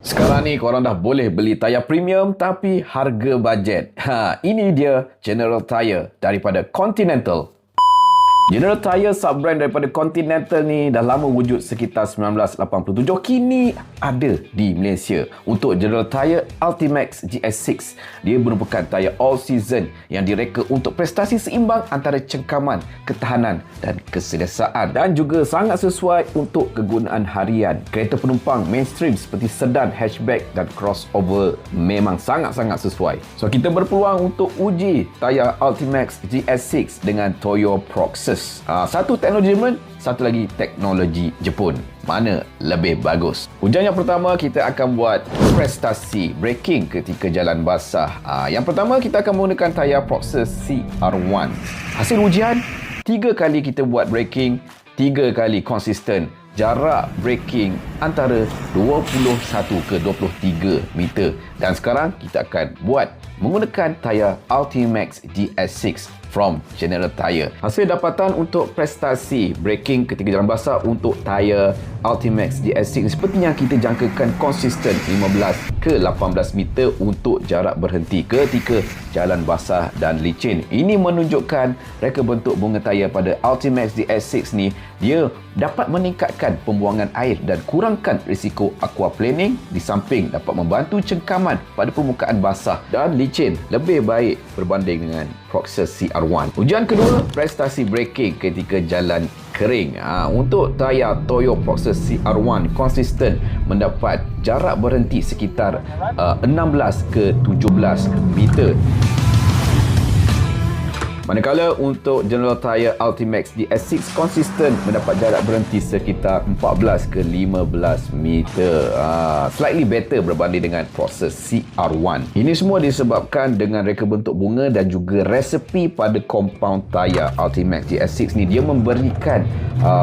Sekarang ni korang dah boleh beli tayar premium tapi harga bajet. Ini dia General Tyre daripada Continental. General Tyre sub-brand daripada Continental ni dah lama wujud sekitar 1987. Kini ada di Malaysia. Untuk General Tyre Ultimax GS6, dia merupakan tayar all season yang direka untuk prestasi seimbang antara cengkaman, ketahanan dan keselesaan, dan juga sangat sesuai untuk kegunaan harian. Kereta penumpang mainstream seperti sedan, hatchback dan crossover memang sangat-sangat sesuai. So kita berpeluang untuk uji tayar Ultimax GS6 dengan Toyo Proxus. Satu teknologi Jerman, satu lagi teknologi Jepun. Mana lebih bagus? Ujian yang pertama, kita akan buat prestasi braking ketika jalan basah. Yang pertama, kita akan menggunakan tayar Proxus CR1. Hasil ujian, 3 kali kita buat braking, 3 kali konsisten. Jarak braking antara 21 ke 23 meter. Dan sekarang kita akan buat menggunakan tayar Ultimax GS6 from General Tyre. Hasil dapatan untuk prestasi braking ketika jalan basah untuk tayar Ultimax GS6 sepertinya kita jangkakan konsisten 15 ke 18 meter untuk jarak berhenti ketika jalan basah dan licin. Ini menunjukkan reka bentuk bunga tayar pada Ultimax GS6 ni dia dapat meningkatkan pembuangan air dan kurangkan risiko aquaplaning, di samping dapat membantu cengkaman pada permukaan basah dan licin lebih baik berbanding dengan Proxus CR1. Ujian kedua, prestasi braking ketika jalan kering. Untuk tayar Toyo Proxus CR1 konsisten mendapat jarak berhenti sekitar 16 ke 17 meter. Manakala untuk General Tyre Ultimax GS6 konsisten mendapat jarak berhenti sekitar 14 ke 15 meter. Slightly better berbanding dengan Proxus CR1. Ini semua disebabkan dengan reka bentuk bunga dan juga resepi pada compound tayar Ultimax GS6 ni. Dia memberikan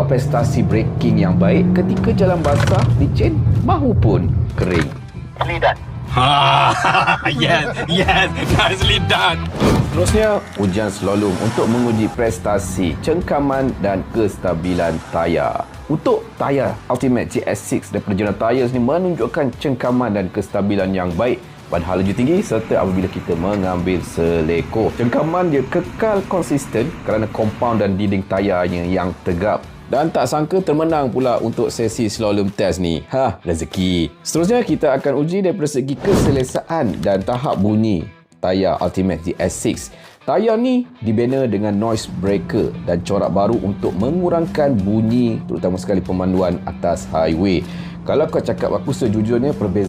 prestasi braking yang baik ketika jalan basah, licin mahupun kering. Lidat. Yes, nicely done. Seterusnya, ujian slalom untuk menguji prestasi cengkaman dan kestabilan tayar. Untuk tayar Ultimax GS6 daripada General Tyres ni menunjukkan cengkaman dan kestabilan yang baik pada hala laju tinggi serta apabila kita mengambil seleko. Cengkaman dia kekal konsisten kerana compound dan dinding tayarnya yang tegap. Dan tak sangka termenang pula untuk sesi slalom test ni. Rezeki. Seterusnya kita akan uji daripada segi keselesaan dan tahap bunyi tayar Ultimax GS6. Tayar ni dibina dengan noise breaker dan corak baru untuk mengurangkan bunyi, terutama sekali pemanduan atas highway. Kalau kau cakap aku sejujurnya, perbezaan